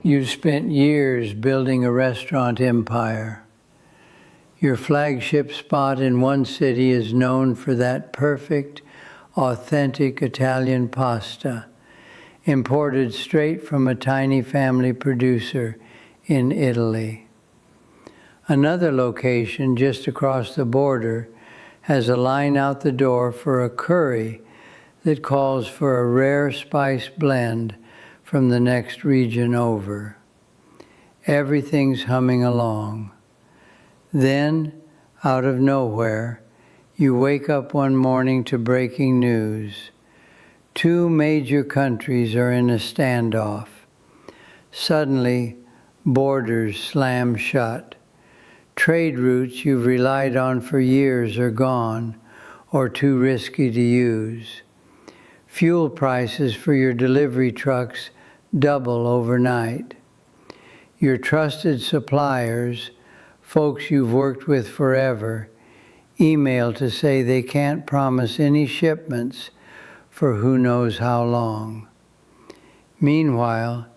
You've spent years building a restaurant empire. Your flagship spot in one city is known for that perfect, authentic Italian pasta, imported straight from a tiny family producer in Italy. Another location just across the border has a line out the door for a curry that calls for a rare spice blend from the next region over. Everything's humming along. Then, out of nowhere, you wake up one morning to breaking news. 2 major countries are in a standoff. Suddenly, borders slam shut. Trade routes you've relied on for years are gone or too risky to use. Fuel prices for your delivery trucks double overnight. Your trusted suppliers, folks you've worked with forever, email to say they can't promise any shipments for who knows how long. Meanwhile,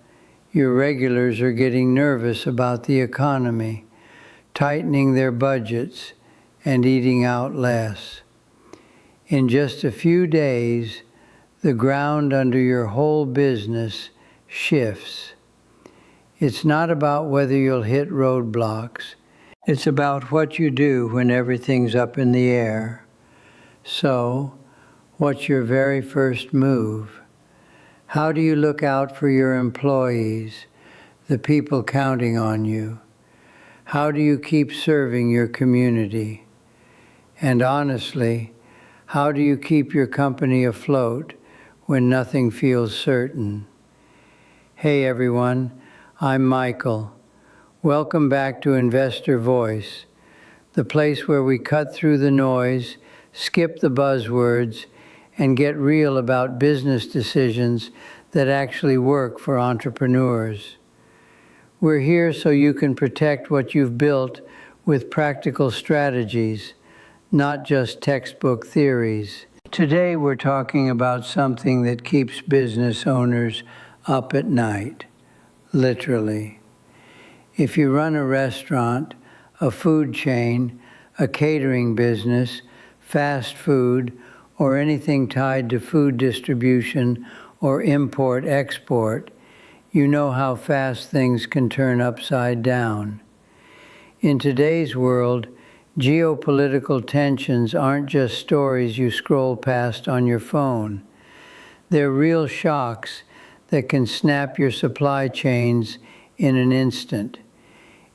your regulars are getting nervous about the economy, tightening their budgets and eating out less. In just a few days, the ground under your whole business shifts. It's not about whether you'll hit roadblocks. It's about what you do when everything's up in the air. So, what's your very first move? How do you look out for your employees, the people counting on you? How do you keep serving your community? And honestly, how do you keep your company afloat when nothing feels certain? Hey everyone, I'm Michael. Welcome back to Investor Voice, the place where we cut through the noise, skip the buzzwords, and get real about business decisions that actually work for entrepreneurs. We're here so you can protect what you've built with practical strategies, not just textbook theories. Today we're talking about something that keeps business owners up at night, literally. If you run a restaurant, a food chain, a catering business, fast food, or anything tied to food distribution or import-export, you know how fast things can turn upside down. In today's world, geopolitical tensions aren't just stories you scroll past on your phone. They're real shocks that can snap your supply chains in an instant.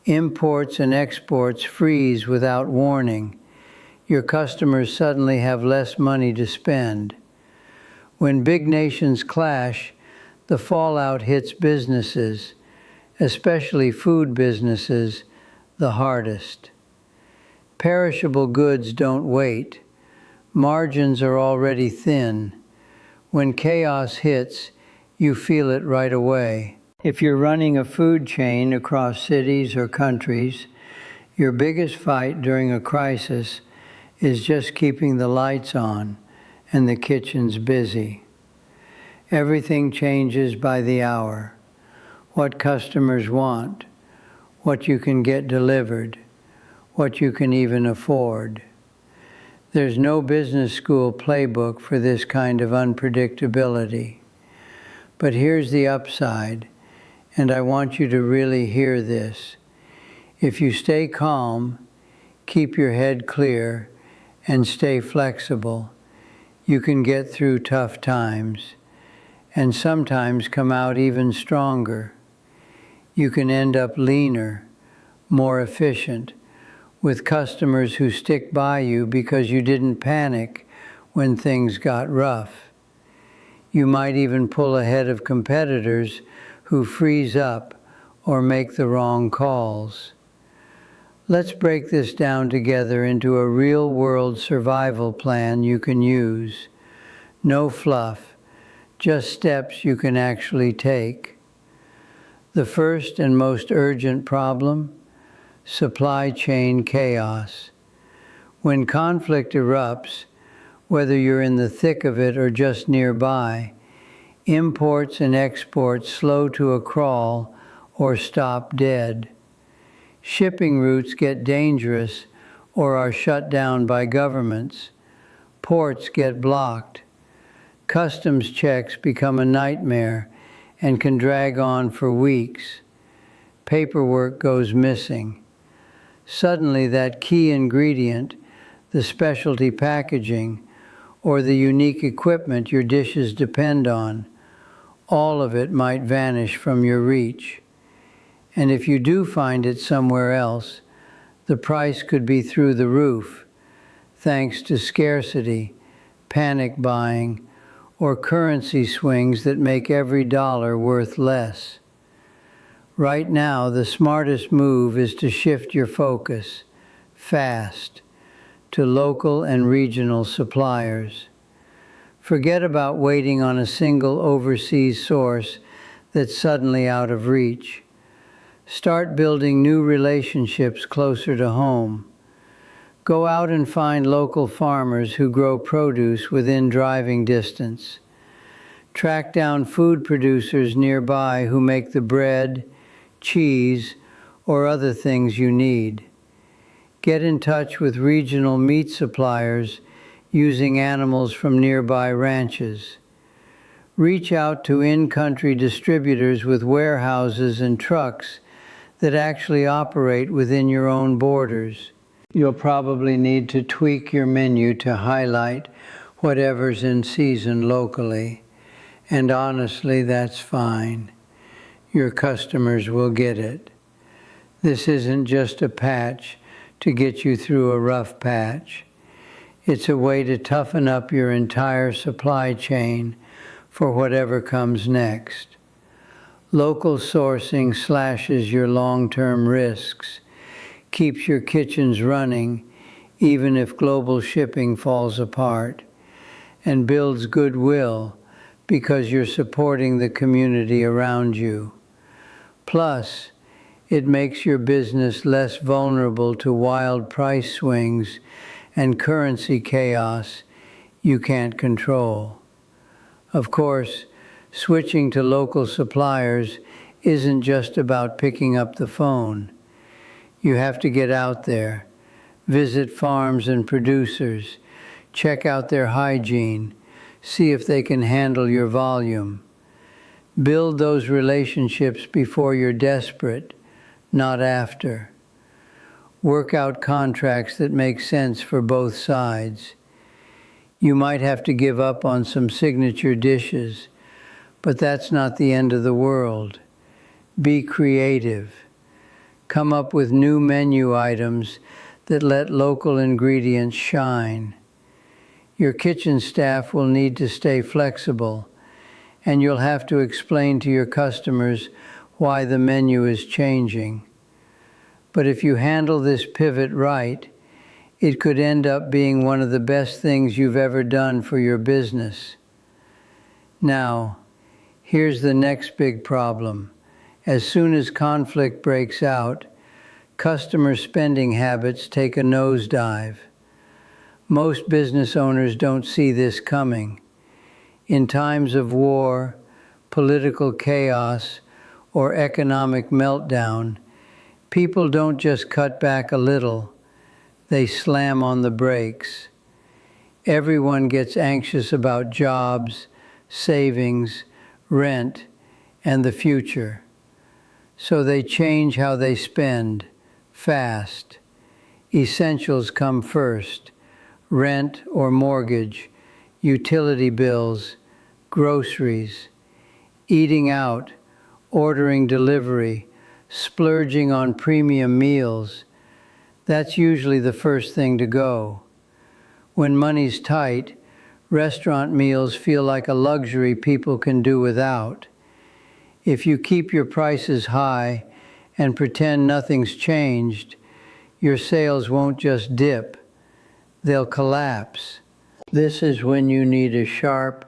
Imports and exports freeze without warning. Your customers suddenly have less money to spend. When big nations clash, the fallout hits businesses, especially food businesses, the hardest. Perishable goods don't wait. Margins are already thin. When chaos hits, you feel it right away. If you're running a food chain across cities or countries, your biggest fight during a crisis is just keeping the lights on and the kitchens busy. Everything changes by the hour. What customers want, what you can get delivered, what you can even afford. There's no business school playbook for this kind of unpredictability. But here's the upside, and I want you to really hear this. If you stay calm, keep your head clear, and stay flexible, you can get through tough times, and sometimes come out even stronger. You can end up leaner, more efficient, with customers who stick by you because you didn't panic when things got rough. You might even pull ahead of competitors who freeze up or make the wrong calls. Let's break this down together into a real-world survival plan you can use. No fluff, just steps you can actually take. The first and most urgent problem: supply chain chaos. When conflict erupts, whether you're in the thick of it or just nearby, imports and exports slow to a crawl or stop dead. Shipping routes get dangerous or are shut down by governments. Ports get blocked. Customs checks become a nightmare and can drag on for weeks. Paperwork goes missing. Suddenly that key ingredient, the specialty packaging, or the unique equipment your dishes depend on, all of it might vanish from your reach. And if you do find it somewhere else, the price could be through the roof, thanks to scarcity, panic buying, or currency swings that make every dollar worth less. Right now, the smartest move is to shift your focus, fast, to local and regional suppliers. Forget about waiting on a single overseas source that's suddenly out of reach. Start building new relationships closer to home. Go out and find local farmers who grow produce within driving distance. Track down food producers nearby who make the bread, cheese, or other things you need. Get in touch with regional meat suppliers using animals from nearby ranches. Reach out to in-country distributors with warehouses and trucks that actually operate within your own borders. You'll probably need to tweak your menu to highlight whatever's in season locally. And honestly, that's fine. Your customers will get it. This isn't just a patch to get you through a rough patch. It's a way to toughen up your entire supply chain for whatever comes next. Local sourcing slashes your long-term risks, keeps your kitchens running even if global shipping falls apart, and builds goodwill because you're supporting the community around you. Plus, it makes your business less vulnerable to wild price swings and currency chaos you can't control. Of course, switching to local suppliers isn't just about picking up the phone. You have to get out there, visit farms and producers, check out their hygiene, see if they can handle your volume. Build those relationships before you're desperate, not after. Work out contracts that make sense for both sides. You might have to give up on some signature dishes, but that's not the end of the world. Be creative. Come up with new menu items that let local ingredients shine. Your kitchen staff will need to stay flexible, and you'll have to explain to your customers why the menu is changing. But if you handle this pivot right, it could end up being one of the best things you've ever done for your business. Now, here's the next big problem. As soon as conflict breaks out, customer spending habits take a nosedive. Most business owners don't see this coming. In times of war, political chaos, or economic meltdown, people don't just cut back a little, they slam on the brakes. Everyone gets anxious about jobs, savings, rent, and the future. So they change how they spend, fast. Essentials come first: rent or mortgage, utility bills, groceries, eating out, ordering delivery, splurging on premium meals. That's usually the first thing to go. When money's tight, restaurant meals feel like a luxury people can do without. If you keep your prices high and pretend nothing's changed, your sales won't just dip, they'll collapse. This is when you need a sharp,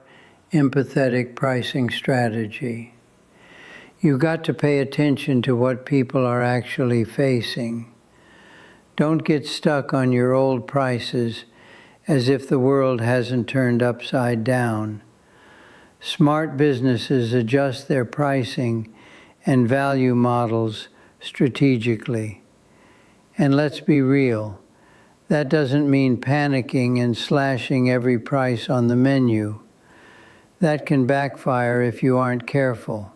empathetic pricing strategy. You've got to pay attention to what people are actually facing. Don't get stuck on your old prices as if the world hasn't turned upside down. Smart businesses adjust their pricing and value models strategically. And let's be real, that doesn't mean panicking and slashing every price on the menu. That can backfire if you aren't careful.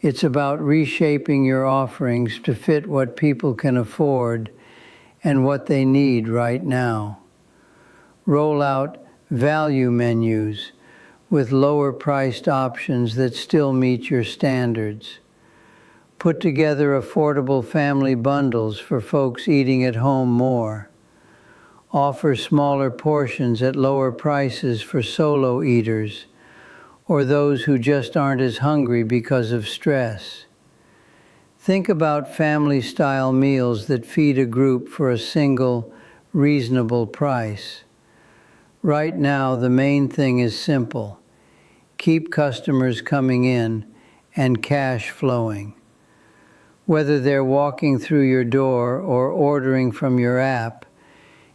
It's about reshaping your offerings to fit what people can afford and what they need right now. Roll out value menus with lower priced options that still meet your standards. Put together affordable family bundles for folks eating at home more. Offer smaller portions at lower prices for solo eaters or those who just aren't as hungry because of stress. Think about family-style meals that feed a group for a single, reasonable price. Right now, the main thing is simple. Keep customers coming in and cash flowing. Whether they're walking through your door or ordering from your app,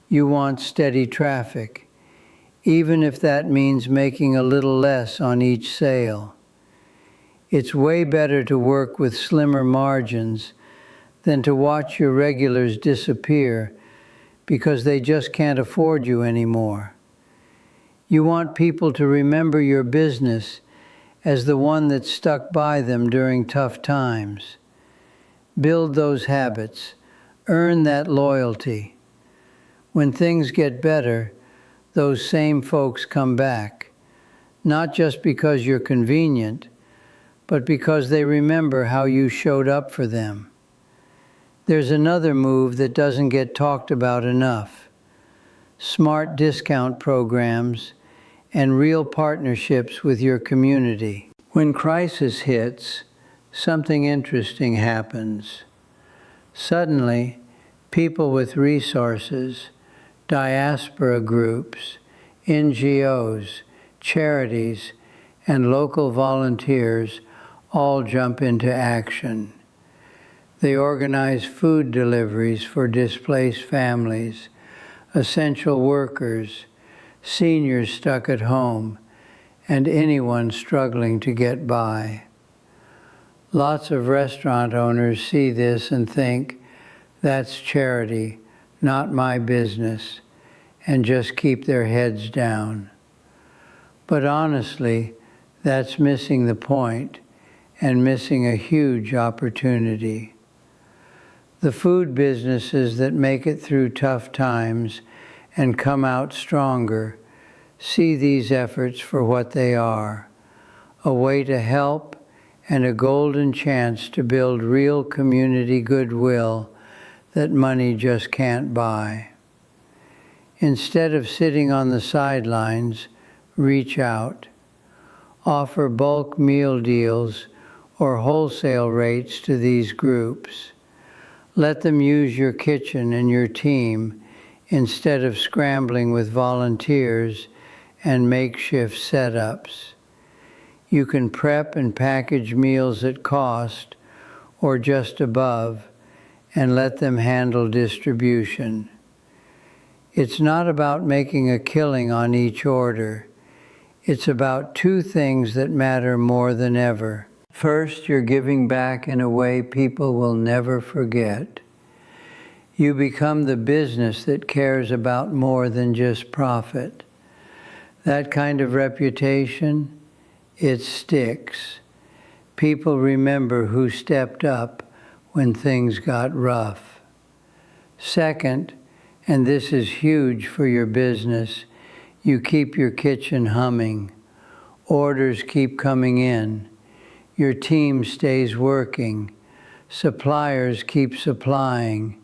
you want steady traffic, even if that means making a little less on each sale. It's way better to work with slimmer margins than to watch your regulars disappear because they just can't afford you anymore. You want people to remember your business as the one that stuck by them during tough times. Build those habits. Earn that loyalty. When things get better, those same folks come back, not just because you're convenient, but because they remember how you showed up for them. There's another move that doesn't get talked about enough: smart discount programs and real partnerships with your community. When crisis hits, something interesting happens. Suddenly, people with resources, diaspora groups, NGOs, charities, and local volunteers all jump into action. They organize food deliveries for displaced families, essential workers, seniors stuck at home, and anyone struggling to get by. Lots of restaurant owners see this and think, that's charity, not my business, and just keep their heads down. But honestly, that's missing the point and missing a huge opportunity. The food businesses that make it through tough times and come out stronger see these efforts for what they are: a way to help and a golden chance to build real community goodwill that money just can't buy. Instead of sitting on the sidelines, reach out. Offer bulk meal deals or wholesale rates to these groups. Let them use your kitchen and your team instead of scrambling with volunteers and makeshift setups. You can prep and package meals at cost or just above and let them handle distribution. It's not about making a killing on each order. It's about two things that matter more than ever. First, you're giving back in a way people will never forget. You become the business that cares about more than just profit. That kind of reputation, it sticks. People remember who stepped up when things got rough. Second, and this is huge for your business, you keep your kitchen humming. Orders keep coming in. Your team stays working. Suppliers keep supplying.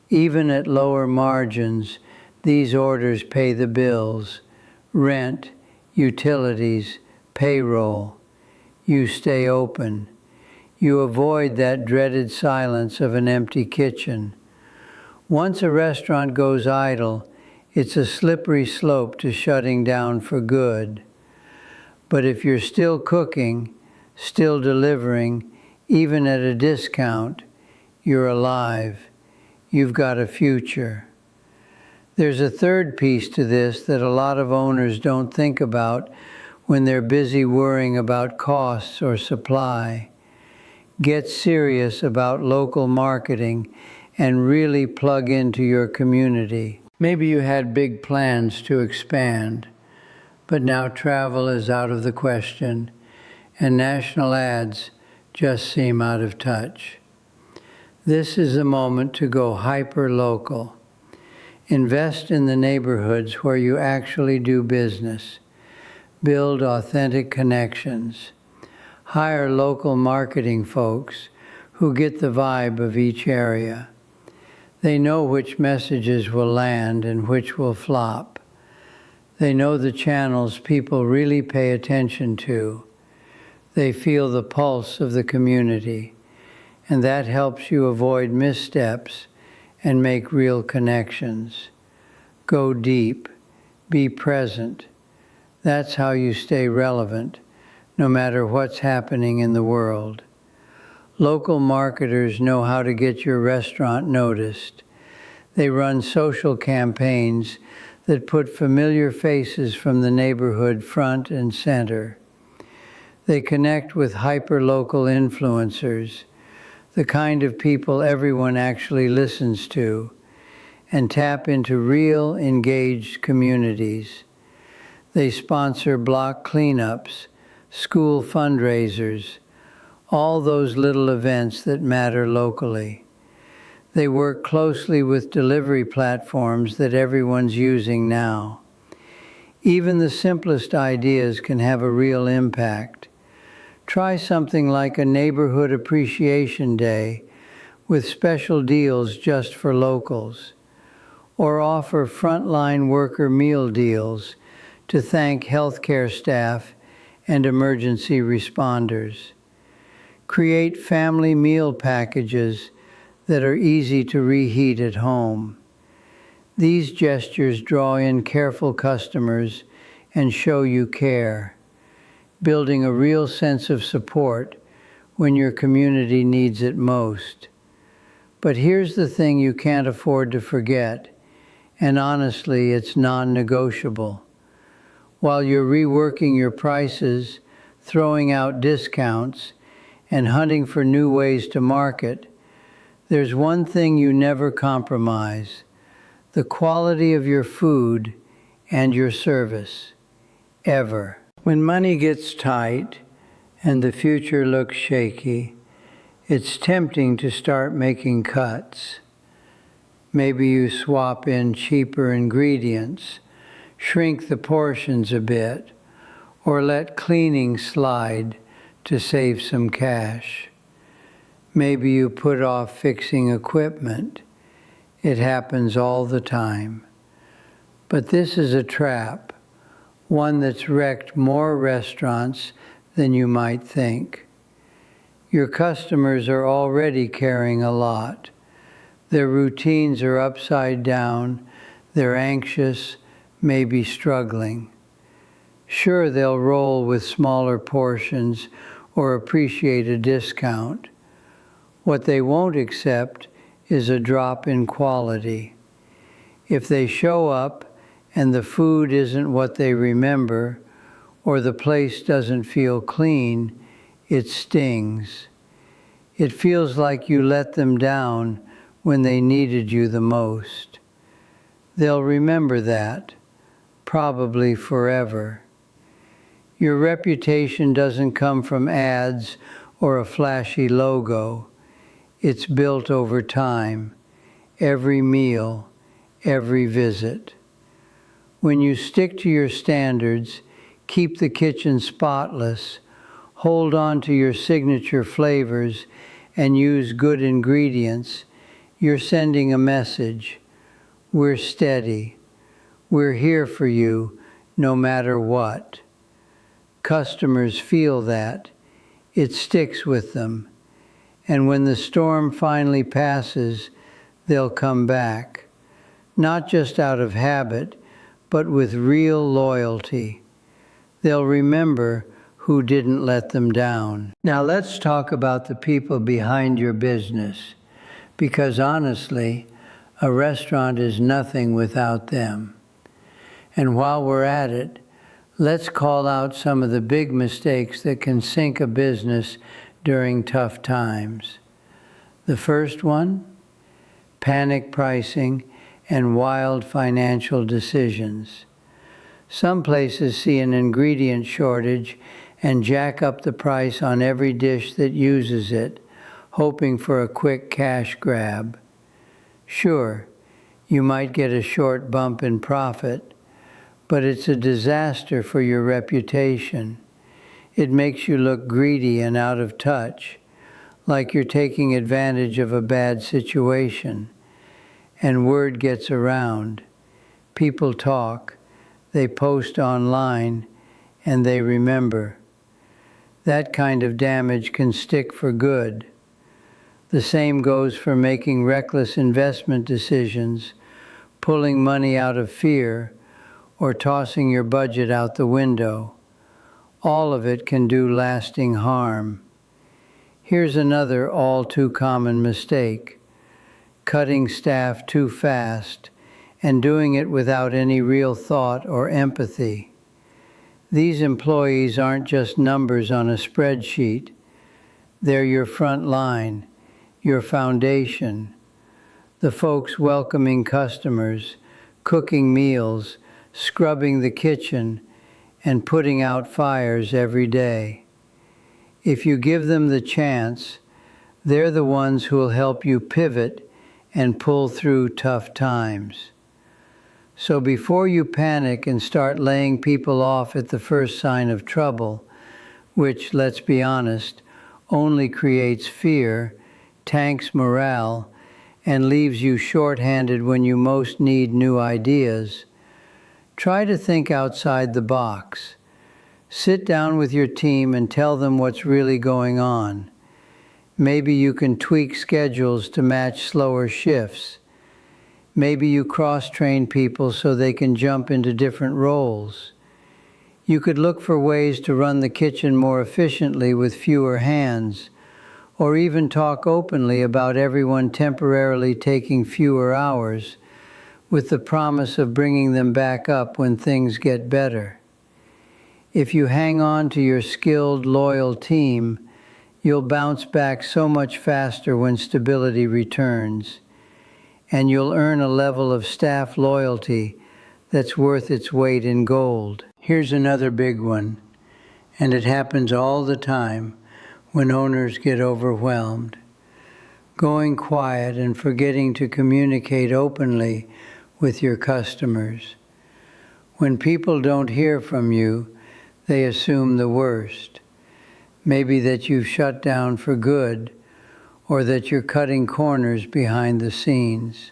Even at lower margins, these orders pay the bills: rent, utilities, payroll. You stay open. You avoid that dreaded silence of an empty kitchen. Once a restaurant goes idle, it's a slippery slope to shutting down for good. But if you're still cooking, still delivering, even at a discount, you're alive. You've got a future. There's a third piece to this that a lot of owners don't think about when they're busy worrying about costs or supply. Get serious about local marketing and really plug into your community. Maybe you had big plans to expand, but now travel is out of the question, and national ads just seem out of touch. This is the moment to go hyper-local. Invest in the neighborhoods where you actually do business. Build authentic connections. Hire local marketing folks who get the vibe of each area. They know which messages will land and which will flop. They know the channels people really pay attention to. They feel the pulse of the community, and that helps you avoid missteps and make real connections. Go deep. Be present. That's how you stay relevant, no matter what's happening in the world. Local marketers know how to get your restaurant noticed. They run social campaigns that put familiar faces from the neighborhood front and center. They connect with hyper-local influencers, the kind of people everyone actually listens to, and tap into real, engaged communities. They sponsor block cleanups, school fundraisers, all those little events that matter locally. They work closely with delivery platforms that everyone's using now. Even the simplest ideas can have a real impact. Try something like a neighborhood appreciation day with special deals just for locals, or offer frontline worker meal deals to thank healthcare staff and emergency responders. Create family meal packages that are easy to reheat at home. These gestures draw in careful customers and show you care, building a real sense of support when your community needs it most. But here's the thing you can't afford to forget, and honestly, it's non-negotiable. While you're reworking your prices, throwing out discounts, and hunting for new ways to market, there's one thing you never compromise: the quality of your food and your service, ever. When money gets tight and the future looks shaky, it's tempting to start making cuts. Maybe you swap in cheaper ingredients, shrink the portions a bit, or let cleaning slide to save some cash. Maybe you put off fixing equipment. It happens all the time. But this is a trap, one that's wrecked more restaurants than you might think. Your customers are already carrying a lot. Their routines are upside down. They're anxious, maybe struggling. Sure, they'll roll with smaller portions or appreciate a discount. What they won't accept is a drop in quality. If they show up and the food isn't what they remember, or the place doesn't feel clean, it stings. It feels like you let them down when they needed you the most. They'll remember that, probably forever. Your reputation doesn't come from ads or a flashy logo. It's built over time, every meal, every visit. When you stick to your standards, keep the kitchen spotless, hold on to your signature flavors, and use good ingredients, you're sending a message. We're steady. We're here for you, no matter what. Customers feel that. It sticks with them. And when the storm finally passes, they'll come back, not just out of habit, but with real loyalty. They'll remember who didn't let them down. Now let's talk about the people behind your business, because honestly, a restaurant is nothing without them. And while we're at it, let's call out some of the big mistakes that can sink a business during tough times. The first one, panic pricing and wild financial decisions. Some places see an ingredient shortage and jack up the price on every dish that uses it, hoping for a quick cash grab. Sure, you might get a short bump in profit, but it's a disaster for your reputation. It makes you look greedy and out of touch, like you're taking advantage of a bad situation. And word gets around. People talk, they post online, and they remember. That kind of damage can stick for good. The same goes for making reckless investment decisions, pulling money out of fear, or tossing your budget out the window. All of it can do lasting harm. Here's another all too common mistake: cutting staff too fast and doing it without any real thought or empathy. These employees aren't just numbers on a spreadsheet. They're your front line, your foundation, the folks welcoming customers, cooking meals, scrubbing the kitchen, and putting out fires every day. If you give them the chance, they're the ones who will help you pivot and pull through tough times. So before you panic and start laying people off at the first sign of trouble, which, let's be honest, only creates fear, tanks morale, and leaves you short-handed when you most need new ideas, try to think outside the box. Sit down with your team and tell them what's really going on. Maybe you can tweak schedules to match slower shifts. Maybe you cross-train people so they can jump into different roles. You could look for ways to run the kitchen more efficiently with fewer hands, or even talk openly about everyone temporarily taking fewer hours, with the promise of bringing them back up when things get better. If you hang on to your skilled, loyal team, you'll bounce back so much faster when stability returns, and you'll earn a level of staff loyalty that's worth its weight in gold. Here's another big one, and it happens all the time when owners get overwhelmed. Going quiet and forgetting to communicate openly with your customers. When people don't hear from you, they assume the worst. Maybe that you've shut down for good, or that you're cutting corners behind the scenes.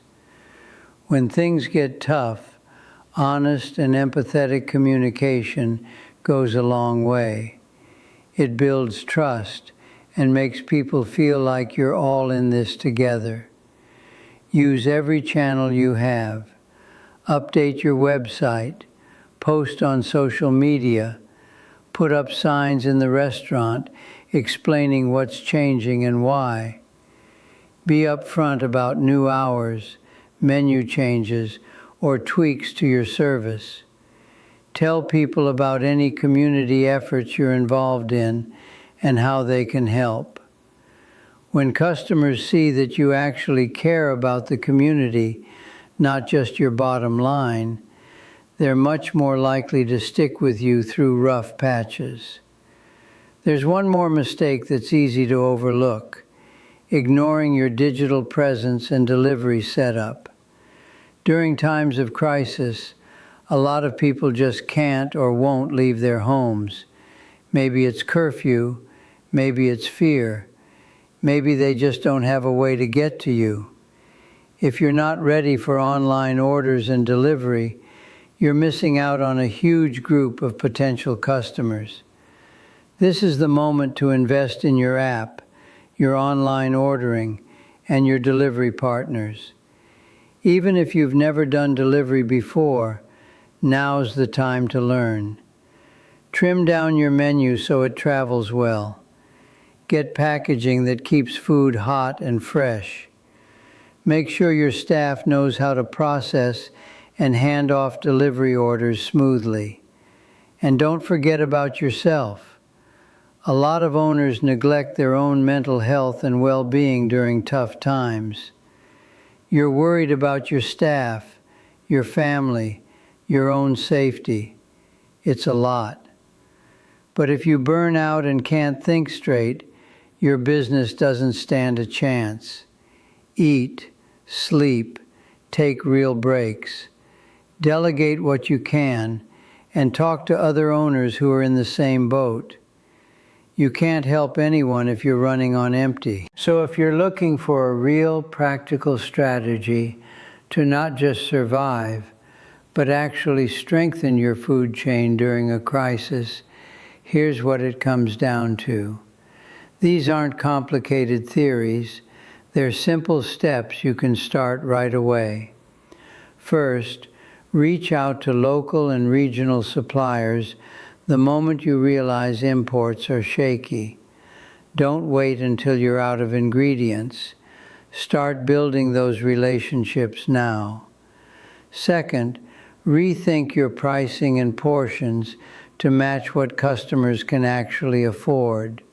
When things get tough, honest and empathetic communication goes a long way. It builds trust and makes people feel like you're all in this together. Use every channel you have. Update your website, post on social media, put up signs in the restaurant explaining what's changing and why. Be upfront about new hours, menu changes, or tweaks to your service. Tell people about any community efforts you're involved in and how they can help. When customers see that you actually care about the community, not just your bottom line, they're much more likely to stick with you through rough patches. There's one more mistake that's easy to overlook: ignoring your digital presence and delivery setup. During times of crisis, a lot of people just can't or won't leave their homes. Maybe it's curfew, maybe it's fear, maybe they just don't have a way to get to you. If you're not ready for online orders and delivery, you're missing out on a huge group of potential customers. This is the moment to invest in your app, your online ordering, and your delivery partners. Even if you've never done delivery before, now's the time to learn. Trim down your menu so it travels well. Get packaging that keeps food hot and fresh. Make sure your staff knows how to process and hand off delivery orders smoothly. And don't forget about yourself. A lot of owners neglect their own mental health and well-being during tough times. You're worried about your staff, your family, your own safety. It's a lot. But if you burn out and can't think straight, your business doesn't stand a chance. Eat, sleep, take real breaks. Delegate what you can, and talk to other owners who are in the same boat. You can't help anyone if you're running on empty. So if you're looking for a real practical strategy to not just survive, but actually strengthen your food chain during a crisis, here's what it comes down to. These aren't complicated theories. They're simple steps you can start right away. First, reach out to local and regional suppliers the moment you realize imports are shaky. Don't wait until you're out of ingredients. Start building those relationships now. Second, rethink your pricing and portions to match what customers can actually afford.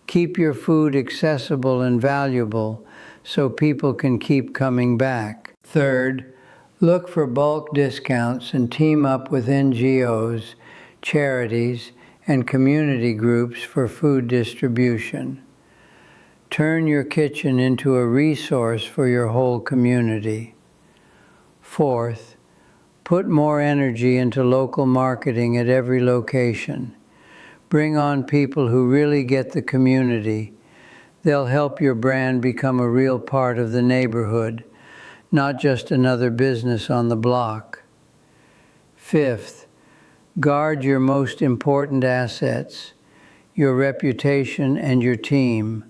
Keep your food accessible and valuable so people can keep coming back. Third, look for bulk discounts and team up with NGOs, charities, and community groups for food distribution. Turn your kitchen into a resource for your whole community. Fourth, put more energy into local marketing at every location. Bring on people who really get the community. They'll help your brand become a real part of the neighborhood, not just another business on the block. Fifth, guard your most important assets, your reputation and your team.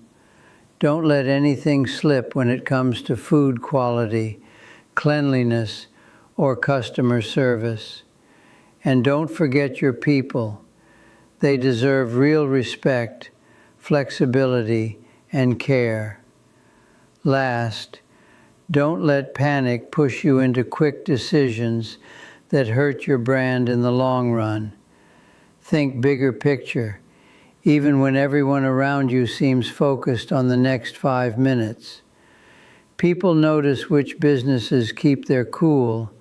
Don't let anything slip when it comes to food quality, cleanliness, or customer service. And don't forget your people. They deserve real respect, flexibility, and care. Last, don't let panic push you into quick decisions that hurt your brand in the long run. Think bigger picture, even when everyone around you seems focused on the next 5 minutes. People notice which businesses keep their cool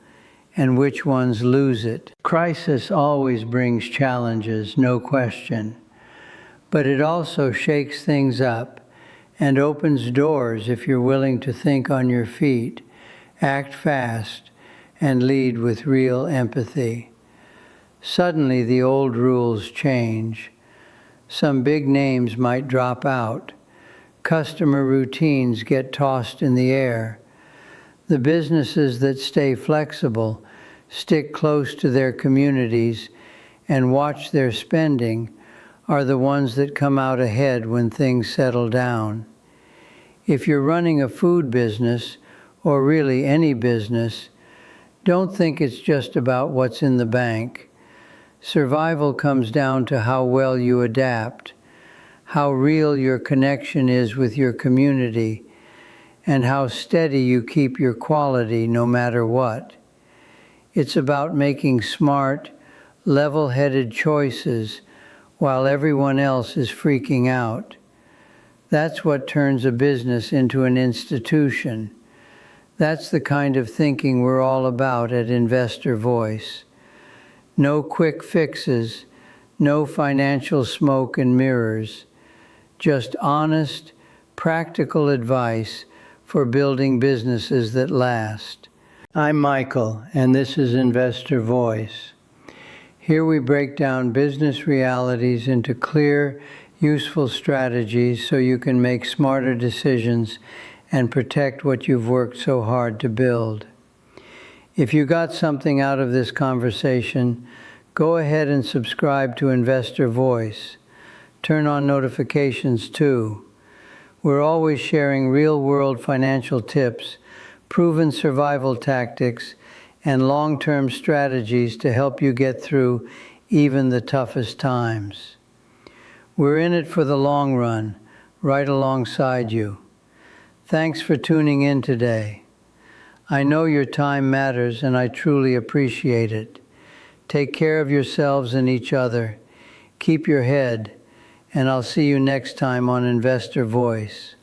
and which ones lose it. Crisis always brings challenges, no question. But it also shakes things up and opens doors if you're willing to think on your feet, act fast, and lead with real empathy. Suddenly the old rules change. Some big names might drop out. Customer routines get tossed in the air. The businesses that stay flexible, stick close to their communities, and watch their spending are the ones that come out ahead when things settle down. If you're running a food business, or really any business, don't think it's just about what's in the bank. Survival comes down to how well you adapt, how real your connection is with your community, and how steady you keep your quality no matter what. It's about making smart, level-headed choices while everyone else is freaking out. That's what turns a business into an institution. That's the kind of thinking we're all about at Investor Voice. No quick fixes, no financial smoke and mirrors, just honest, practical advice for building businesses that last. I'm Michael, and this is Investor Voice. Here we break down business realities into clear, useful strategies so you can make smarter decisions and protect what you've worked so hard to build. If you got something out of this conversation, go ahead and subscribe to Investor Voice. Turn on notifications too. We're always sharing real-world financial tips, proven survival tactics, and long-term strategies to help you get through even the toughest times. We're in it for the long run, right alongside you. Thanks for tuning in today. I know your time matters, and I truly appreciate it. Take care of yourselves and each other. Keep your head, and I'll see you next time on Investor Voice.